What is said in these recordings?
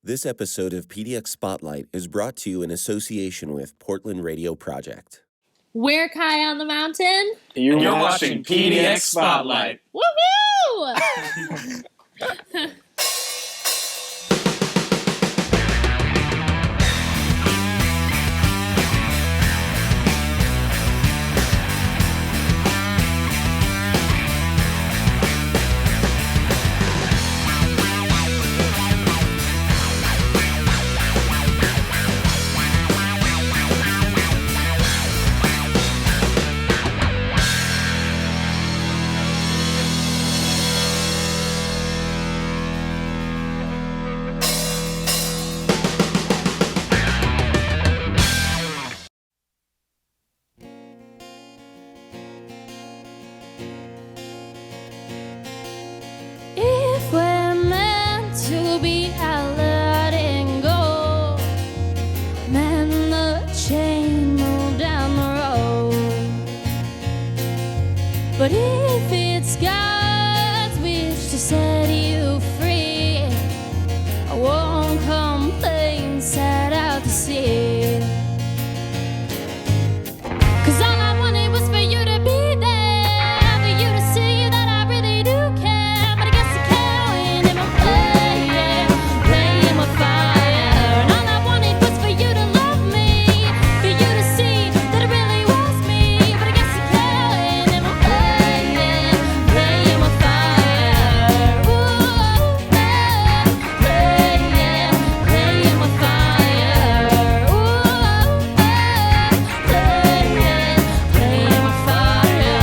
This episode of PDX Spotlight is brought to you in association with Portland Radio Project. We're Kaiya on the Mountain. You're watching PDX Spotlight. Woohoo! If we're meant to be out letting go, mend the chain, move down the road. But if it's God's wish to set you free, I won't complain, set out to sea. 'Cause all I wanted was for you to be there, for you to see that I really do care. But I guess I can't win in my playing with fire. And all I wanted was for you to love me, for you to see that it really was me. But I guess I can't win in my playing with fire. Ooh, playing with fire. Ooh, playing with fire.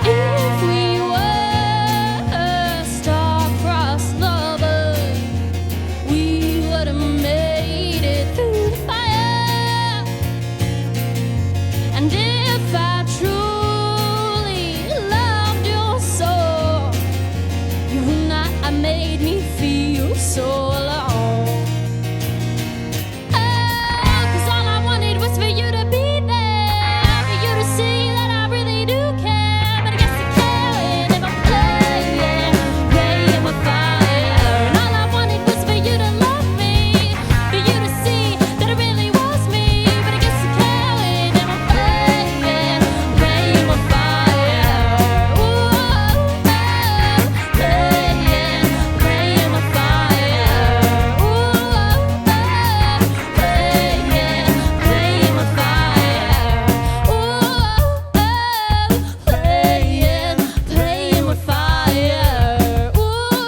If we were star-crossed lovers, we would have made it through the fire. And if I truly loved your soul, you would not have made me feel so alone. 'Cause all I wanted was for you to be there, for you to see that I really do care. But I guess I can't win if I'm playing with fire. And all I wanted was for you to love me, for you to see that it really was me. But I guess I can't win if I'm playing with fire. Ooh, playing with fire. Ooh, playing with fire. Ooh, playing with fire. Ooh,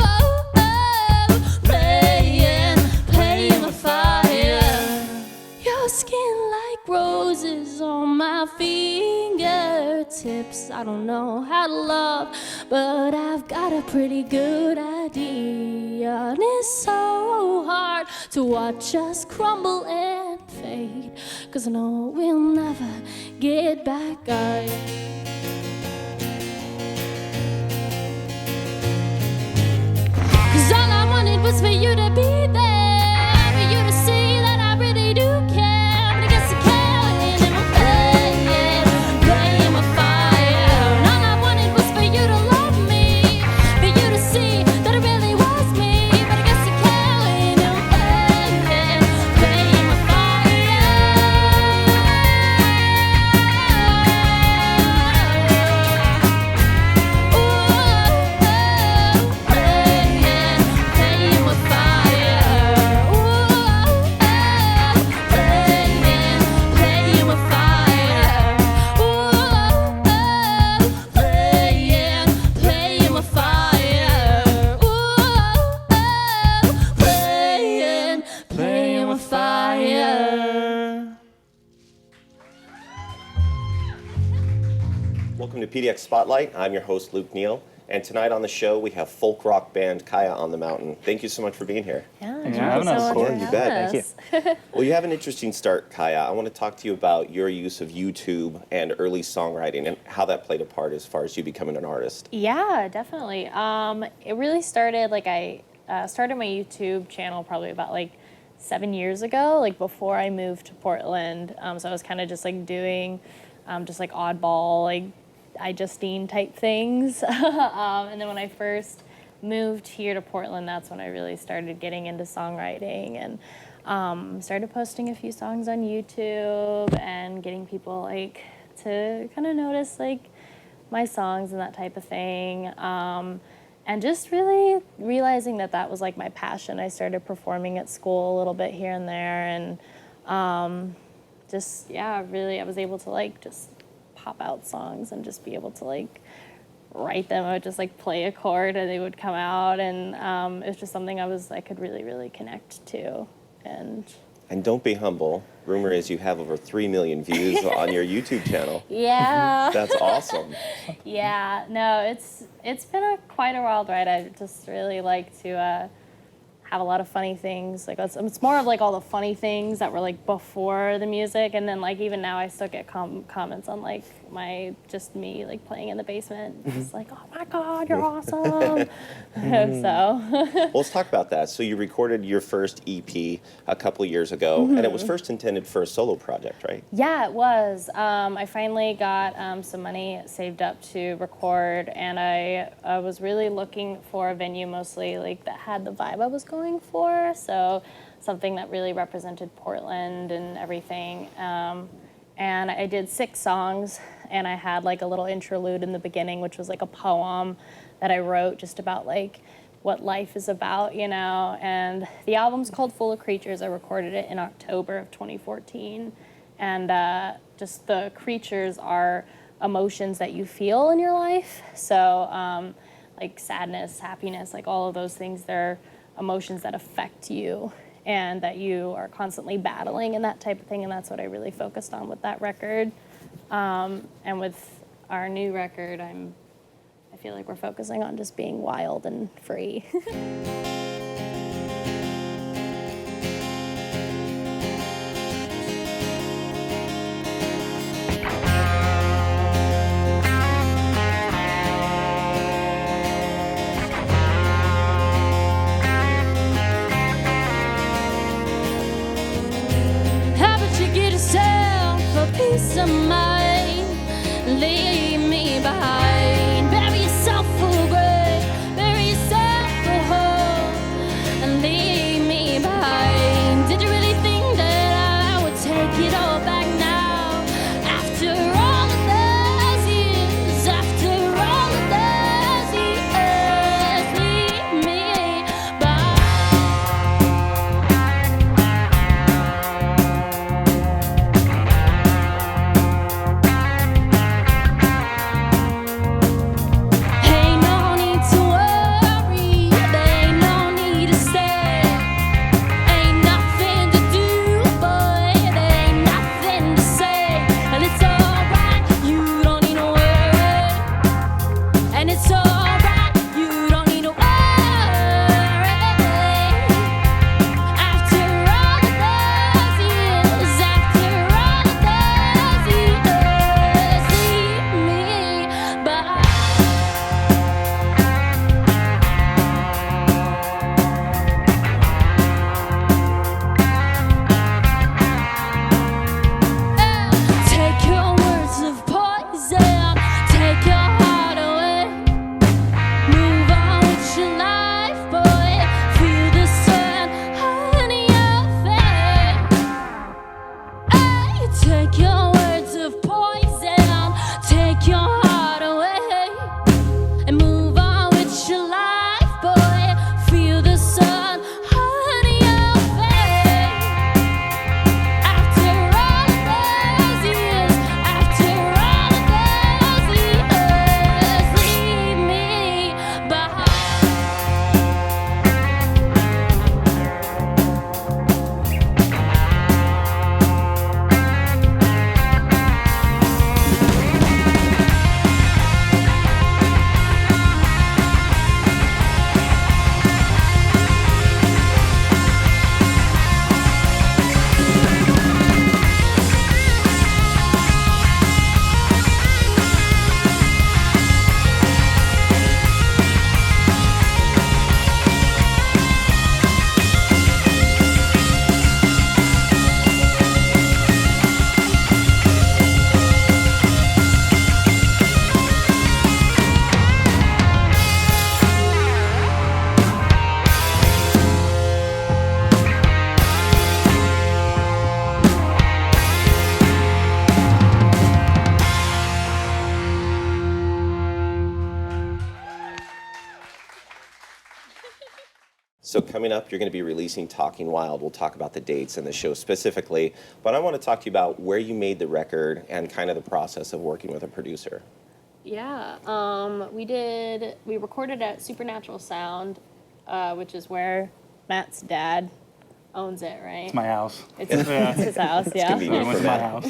playing with fire. Your skin like roses on my fingertips. I don't know how to love, but I've got a pretty good idea. And it's so hard to watch us crumble and fade, 'cause I know we'll never get back up. 'Cause all I wanted was for you to be there, for you to see that I really do care. But I guess I can't win if I'm playing with fire. And all I wanted was for you to love me, for you to see that it really was me. But I guess I can't win if I'm playing with fire. Ooh, playing with fire. Ooh, playing with fire. Ooh, playing with fire. Ooh, playing with fire. Welcome to PDX Spotlight. I'm your host, Luke Neill. And tonight on the show, we have folk rock band Kaiya on the Mountain. Thank you so much for being here. having us. Yeah, you bet. Thank you. Well, you have an interesting start, Kaiya. I want to talk to you about your use of YouTube and early songwriting and how that played a part as far as you becoming an artist. Yeah, definitely. It really started, I started my YouTube channel probably about 7 years ago, before I moved to Portland. So I was kind of just doing just oddball Justine type things. And then when I first moved here to Portland, that's when I really started getting into songwriting and started posting a few songs on YouTube and getting people like to kind of notice like my songs and that type of thing. And just really realizing that that was like my passion. I started performing at school a little bit here and there, and just, yeah, really I was able to like just pop out songs and just be able to like write them. I would just like play a chord and they would come out, and it was just something I could really, really connect to. And don't be humble. Rumor is you have over 3 million views on your YouTube channel. Yeah. That's awesome. Yeah, no, it's been quite a wild ride. I just really like to have a lot of funny things. Like it's more of like all the funny things that were like before the music, and then like even now I still get comments on like me like playing in the basement. It's like, oh my God, you're awesome. So. Well, let's talk about that. So you recorded your first EP a couple years ago, and it was first intended for a solo project, right? Yeah, it was. I finally got some money saved up to record, and I was really looking for a venue mostly like that had the vibe I was going for. So something that really represented Portland and everything. And I did 6 songs, and I had like a little interlude in the beginning, which was like a poem that I wrote just about like what life is about, you know. And the album's called Full of Creatures. I recorded it in October of 2014. And just the creatures are emotions that you feel in your life. So like sadness, happiness, like all of those things, they're emotions that affect you and that you are constantly battling and that type of thing. And that's what I really focused on with that record. And with our new record, I feel like we're focusing on just being wild and free. How about you get yourself a peace of mind? Leave me behind. Bury yourself full of grave. Bury yourself full of hope. So coming up, you're going to be releasing Talking Wild. We'll talk about the dates and the show specifically, but I want to talk to you about where you made the record and kind of the process of working with a producer. Yeah, we recorded at Supernatural Sound, which is where Matt's dad owns it, right? It's my house. It's his house, yeah. convenient. It's my house.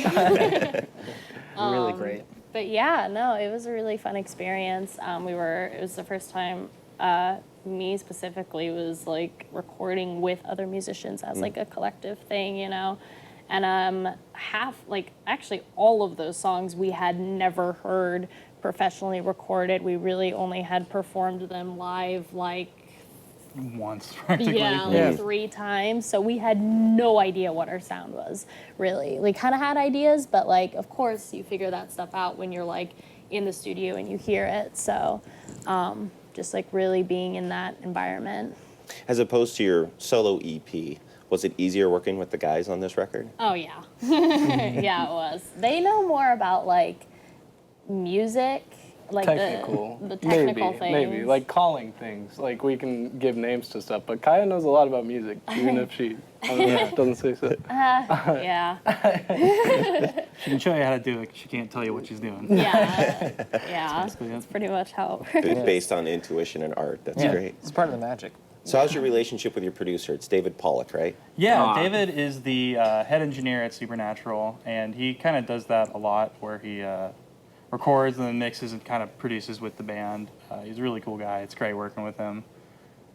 Really great. But yeah, no, it was a really fun experience. It was the first time me specifically was like recording with other musicians as like a collective thing, you know. And actually all of those songs we had never heard professionally recorded. We really only had performed them live like Once, practically. Yeah, 3 times. So we had no idea what our sound was, really. We kind of had ideas, but like, of course, you figure that stuff out when you're like in the studio and you hear it. So just like really being in that environment. As opposed to your solo EP, was it easier working with the guys on this record? Oh, yeah. Yeah, it was. They know more about like music, like Technical. the technical things. Maybe, like calling things. Like we can give names to stuff, but Kaiya knows a lot about music, even if she doesn't say so. Yeah. She can show you how to do it. She can't tell you what she's doing. Yeah. Yeah. basically it. That's pretty much how it works. Based on intuition and art. That's great. It's part of the magic. So how's your relationship with your producer? It's David Pollock, right? Yeah, David is the head engineer at Supernatural, and he kind of does that a lot, where he records and then mixes and kind of produces with the band. He's a really cool guy. It's great working with him.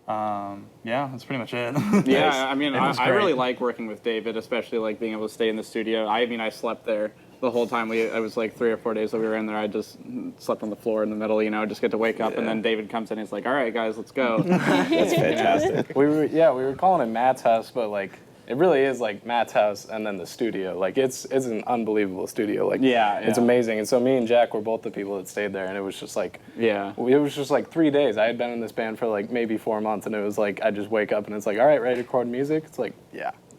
Yeah, that's pretty much it. Yeah, I mean, I great. really like working with David, especially like being able to stay in the studio. I mean, I slept there the whole time. I was like 3 or 4 days that we were in there. I just slept on the floor in the middle, you know, just get to wake up, and then David comes in and he's like, all right, guys, let's go. That's fantastic. We were calling it Matt's house, but like it really is like Matt's house and then the studio. Like it's an unbelievable studio. Like it's amazing. And so me and Jack were both the people that stayed there, and it was just like it was just like 3 days. I had been in this band for like maybe 4 months, and it was like I just wake up and it's like, all right, ready to record music. It's like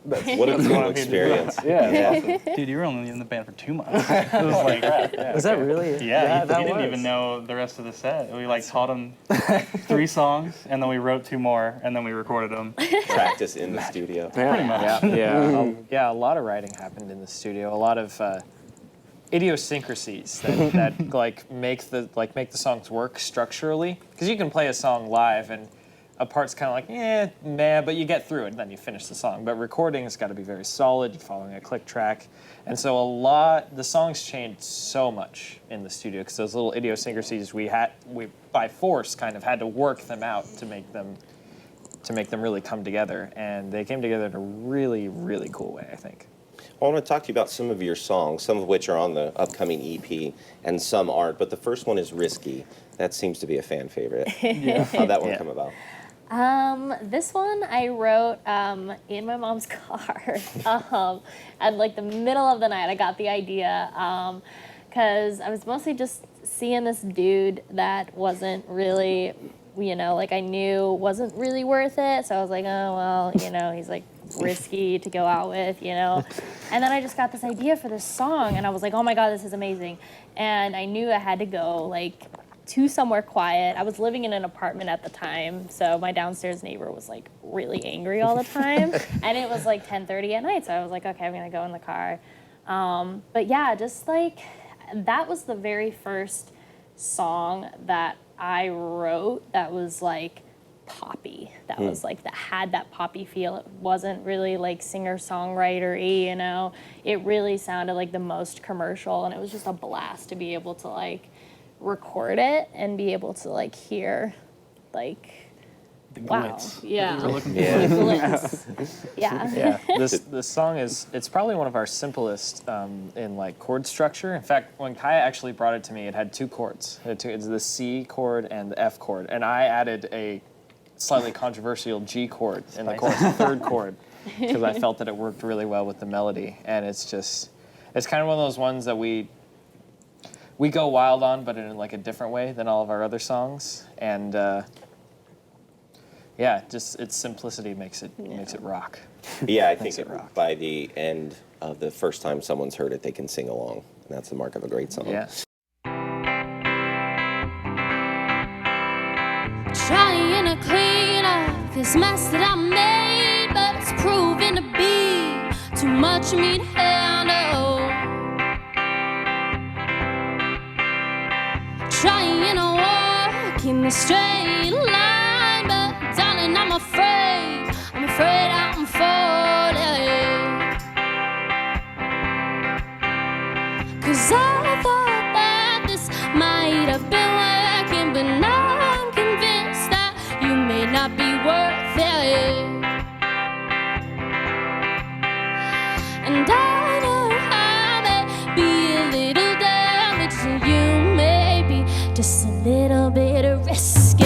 that's What a cool experience. it's awesome. Dude, you were only in the band for 2 months. It was like, Was that really? yeah, that he didn't was. even know the rest of the set. We like taught him 3 songs, and then we wrote 2 more, and then we recorded them. Practice in the studio. Pretty much. Yeah, a lot of writing happened in the studio. A lot of idiosyncrasies that like make the songs work structurally. Because you can play a song live and a part's kind of like, but you get through it and then you finish the song. But recording has got to be very solid. You're following a click track. And so the songs changed so much in the studio because those little idiosyncrasies we by force kind of had to work them out to make them really come together. And they came together in a really, really cool way, I think. Well, I want to talk to you about some of your songs, some of which are on the upcoming EP and some aren't, but the first one is Risky. That seems to be a fan favorite. How'd that one come about? This one I wrote in my mom's car. At like the middle of the night, I got the idea because I was mostly just seeing this dude that wasn't really, like I knew wasn't really worth it. So I was like, oh, well, he's like risky to go out with, And then I just got this idea for this song, and I was like, oh my God, this is amazing. And I knew I had to go like to somewhere quiet. I was living in an apartment at the time, so my downstairs neighbor was like really angry all the time, and it was like 10:30 at night, so I was like, okay, I'm gonna go in the car. But yeah, just like that was the very first song that I wrote that was like poppy, that was like that had that poppy feel. It wasn't really like singer-songwriter-y, It really sounded like the most commercial, and it was just a blast to be able to like record it and be able to like hear like The wow. glitz. Yeah. We were looking for The glitz. Yeah. This song it's probably one of our simplest in like chord structure. In fact, when Kaiya actually brought it to me, it had 2 chords. It's the C chord and the F chord, and I added a slightly controversial G chord in the chorus, the 3rd chord, because I felt that it worked really well with the melody. And it's kind of one of those ones that we go wild on, but in like a different way than all of our other songs. And just its simplicity makes it rock. Yeah, I think by the end of the first time someone's heard it, they can sing along. And that's the mark of a great song. Yeah. Trying to clean up this mess that I made, but it's proven to be too much for me to handle. Trying to walk in the straight line, but darling, I'm afraid I'm falling. 'Cause I thought that this might have been working, but now I'm convinced that you may not be worth it. And I know I may be a little damaged to you, maybe just a little bit risky.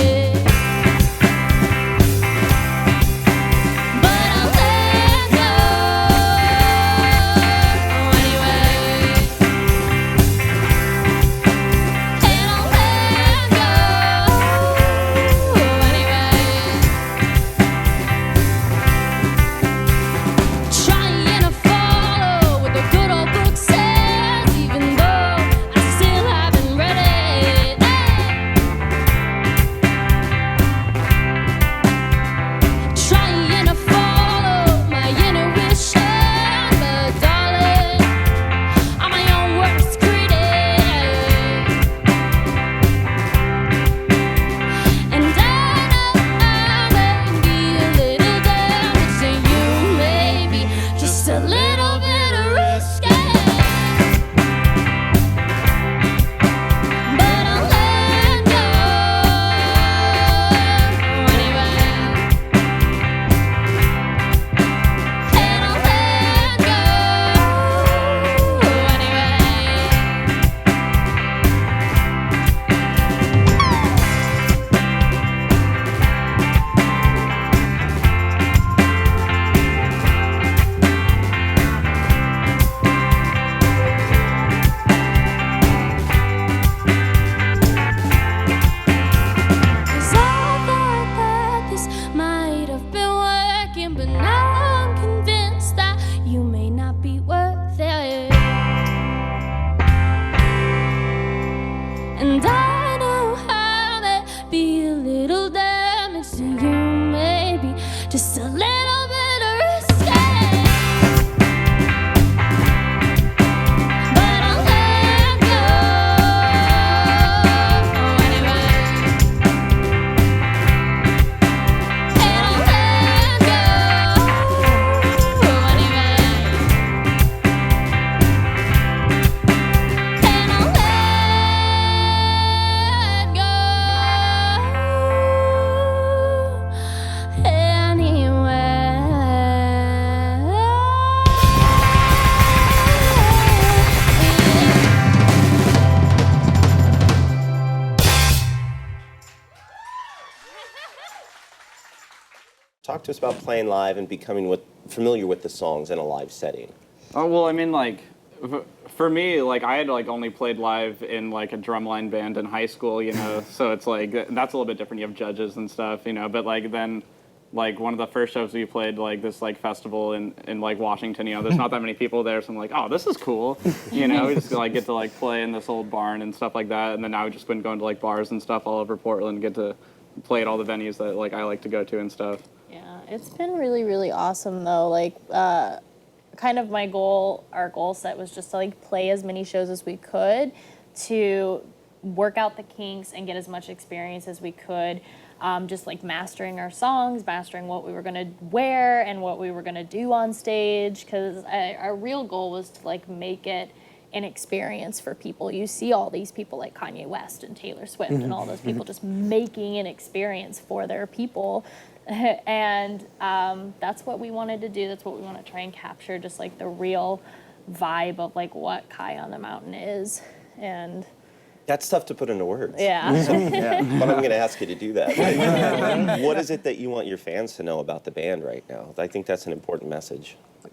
Just a little bit risky, but I'll let go anyway. And I'll let go anyway. And I'll let go Talk to us about playing live and becoming familiar with the songs in a live setting. Oh, well, I mean, like, for me, like, I had, like, only played live in, like, a drumline band in high school, you know, so it's, like, that's a little bit different. You have judges and stuff, you know, but, like, then, like, one of the first shows we played, like, this, like, festival in like, Washington, you know, there's not that many people there, so I'm like, oh, this is cool, you know, we just, like, get to, like, play in this old barn and stuff like that, and then now we've just been going to, like, bars and stuff all over Portland, get to play at all the venues that, like, I like to go to and stuff. Yeah, it's been really, really awesome though. Like, kind of our goal set was just to like play as many shows as we could to work out the kinks and get as much experience as we could. Just like mastering our songs, mastering what we were gonna wear and what we were gonna do on stage. Because our real goal was to like make it an experience for people. You see all these people like Kanye West and Taylor Swift and all those people just making an experience for their people. And that's what we wanted to do. That's what we want to try and capture, just like the real vibe of like what Kaiya on the Mountain is. And That's tough to put into words. yeah. But I'm going to ask you to do that. Like, what is it that you want your fans to know about the band right now? I think that's an important message. We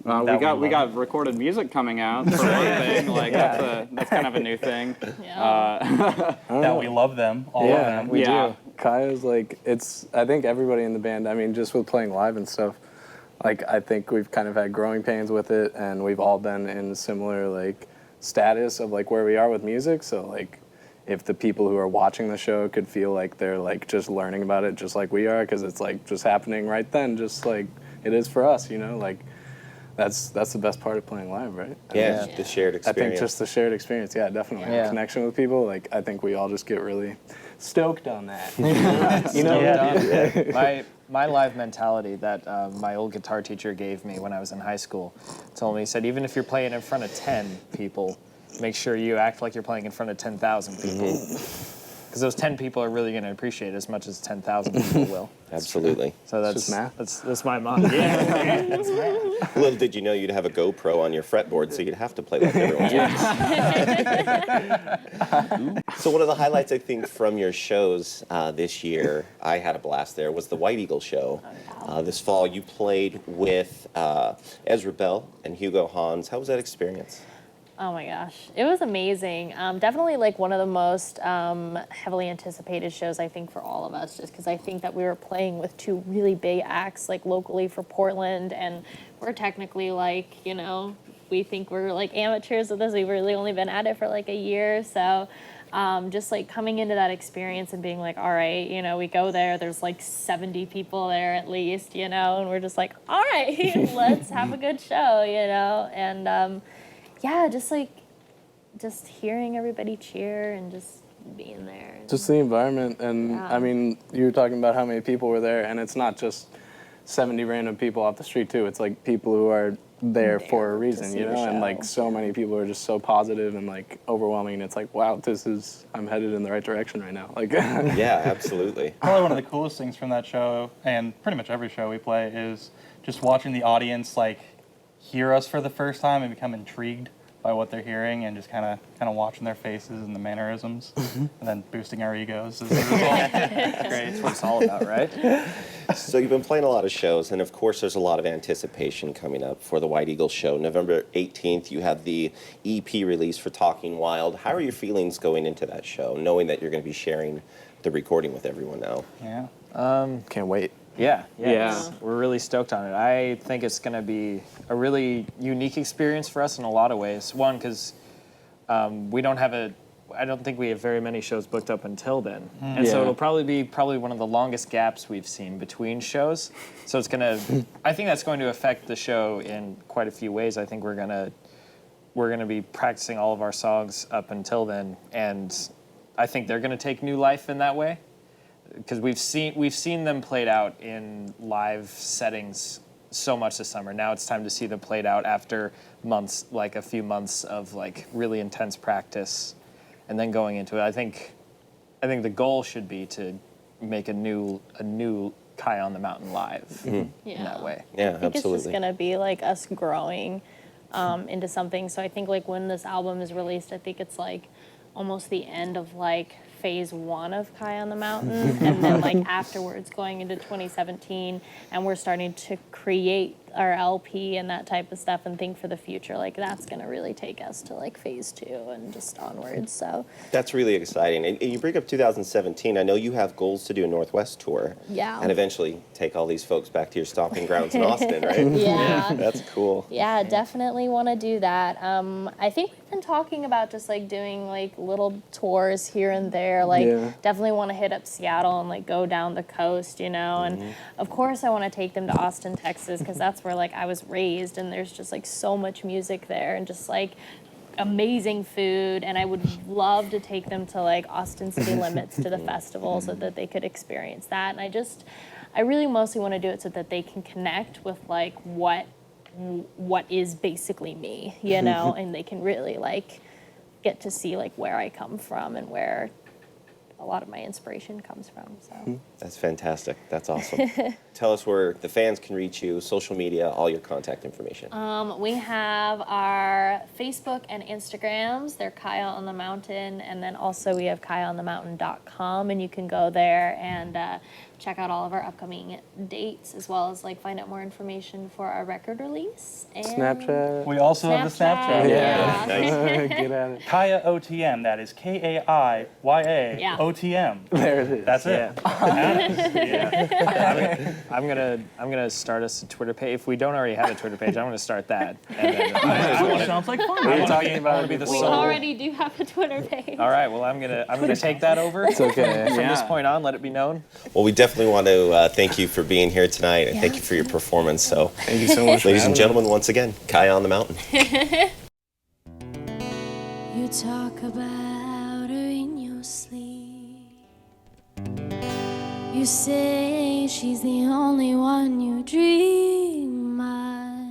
got recorded music coming out for one thing. Like that's kind of a new thing. Yeah. That we love them, all of them. We do. Kaiya's like, I think everybody in the band, I mean, just with playing live and stuff, like, I think we've kind of had growing pains with it, and we've all been in similar, like, status of, like, where we are with music, so, like, if the people who are watching the show could feel like they're like just learning about it just like we are, because it's like just happening right then, just like it is for us, you know, like that's the best part of playing live, right? Yeah, the shared I experience. think just the shared experience, yeah, definitely. Yeah. Connection with people, like I think we all just get really stoked on that. You know, Yeah. my live mentality that my old guitar teacher gave me when I was in high school told me, he said, even if you're playing in front of 10 people, make sure you act like you're playing in front of 10,000 people. Because those 10 people are really going to appreciate it as much as 10,000 people will. Absolutely. So just math. that's my mom. Yeah. That's math. Little did you know you'd have a GoPro on your fretboard, so you'd have to play like everyone else. So one of the highlights, I think, from your shows this year, I had a blast there, was the White Eagle show. This fall, you played with Ezra Bell and Hugo Hans. How was that experience? Oh my gosh, it was amazing. Definitely like one of the most heavily anticipated shows, I think, for all of us, just because I think that we were playing with two really big acts like locally for Portland, and we're technically like, you know, we think we're like amateurs with this. We've really only been at it for like a year, so just like coming into that experience and being like, all right, you know, we go there, there's like 70 people there at least, you know, and we're just like, all right, let's have a good show, you know, and yeah, just hearing everybody cheer and just being there. Just the environment, and Yeah. I mean, you were talking about how many people were there, and it's not just 70 random people off the street too. It's like people who are there for a to reason, see you the know, and show. like so many people are just so positive and like overwhelming. And it's like, wow, I'm headed in the right direction right now. Like, Yeah, absolutely. Probably one of the coolest things from that show, and pretty much every show we play, is just watching the audience like hear us for the first time and become intrigued by what they're hearing, and just kind of watching their faces and the mannerisms, and then boosting our egos as a result. Great. That's what it's all about, right? So you've been playing a lot of shows, and of course there's a lot of anticipation coming up for the White Eagle show. November 18th, you have the EP release for Talking Wild. How are your feelings going into that show, knowing that you're going to be sharing the recording with everyone now? Yeah. can't wait. Yeah. Yeah. We're really stoked on it. I think it's going to be a really unique experience for us in a lot of ways. One, because we don't have I don't think we have very many shows booked up until then. And so Yeah. it'll probably be one of the longest gaps we've seen between shows. So it's going to, I think that's going to affect the show in quite a few ways. I think we're going to be practicing all of our songs up until then. And I think they're going to take new life in that way. Because we've seen them played out in live settings so much this summer. Now it's time to see them played out after months, like a few months of like really intense practice, and then going into it. I think the goal should be to make a new Kaiya on the Mountain live in that way. Yeah, I think it's just absolutely. gonna be like us growing into something. So I think like when this album is released, I think it's like almost the end of like phase one of Kaiya on the Mountain, and then like afterwards going into 2017, and we're starting to create our LP and that type of stuff and think for the future. Like that's gonna really take us to like phase two and just onwards. So That's really exciting. And you bring up 2017. I know you have goals to do a Northwest tour. Yeah. And eventually take all these folks back to your stomping grounds in Austin, right? yeah. That's cool. Yeah, definitely want to do that. I think we've been talking about just like doing like little tours here and there. Like Yeah. definitely want to hit up Seattle and like go down the coast, you know. And of course I want to take them to Austin, Texas, because that's where like I was raised, and there's just like so much music there and just like amazing food. And I would love to take them to like Austin City Limits to the festival so that they could experience that. And I really mostly want to do it so that they can connect with like what is basically me, you know, and they can really like get to see like where I come from and where a lot of my inspiration comes from. So That's fantastic. That's awesome. Tell us where the fans can reach you, social media, all your contact information. we have our Facebook and Instagrams. They're Kaiya on the Mountain, and then also we have KaiyaOnTheMountain.com, and you can go there and check out all of our upcoming dates, as well as like find out more information for our record release. And Snapchat. We also have the Snapchat. Yeah. Get at it. Kaiya OTM. That is Kaiya Yeah. OTM. There it is. That's it. I'm gonna start us a Twitter page. If we don't already have a Twitter page, I'm gonna start that. And then, Sounds like fun. we were talking about be the We sole. already do have a Twitter page. All right. Well, I'm gonna take that over. It's okay. From this point on, let it be known. Well, we definitely want to thank you for being here tonight and thank you for your performance. So, Thank you so much. ladies and gentlemen, once again, Kaiya on the Mountain. You talk about her in your sleep. You say she's the only one you dream of.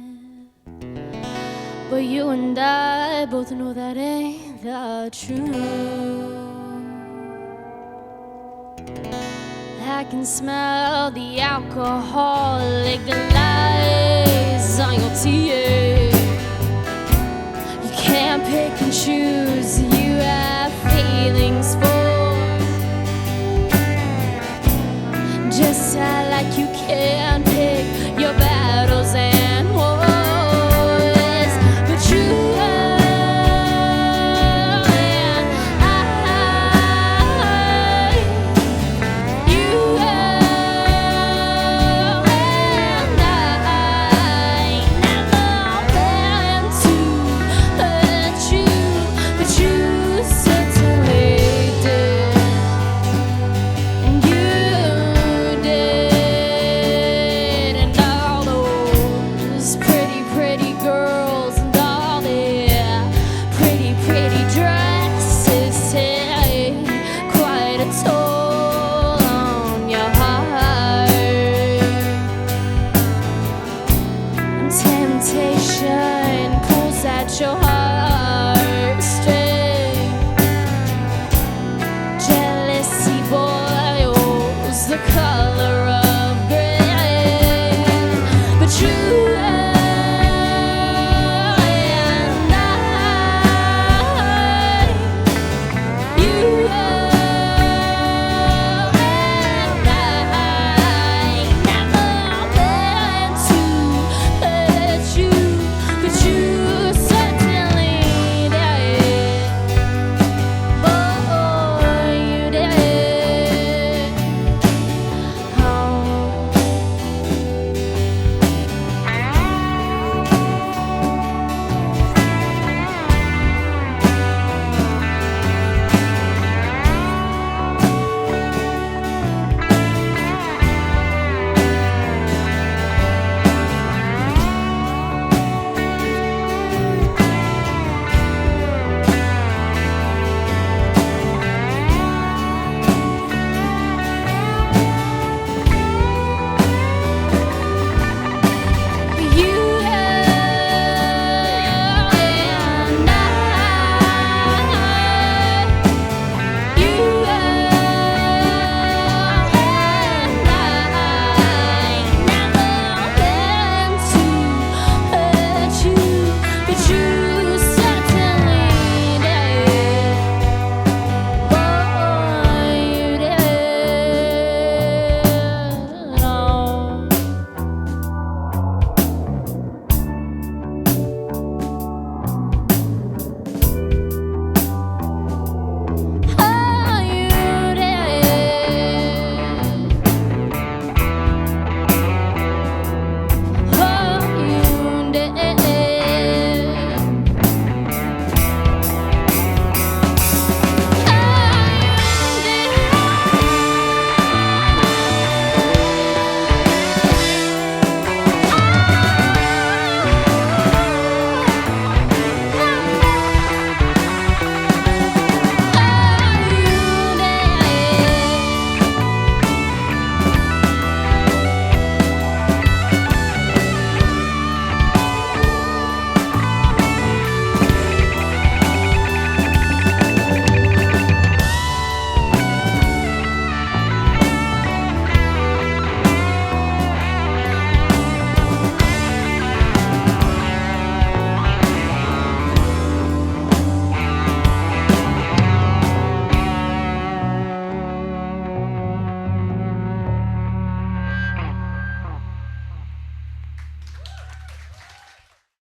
But you and I both know that ain't the truth. I can smell the alcoholic lies on your teeth. You can't pick and choose.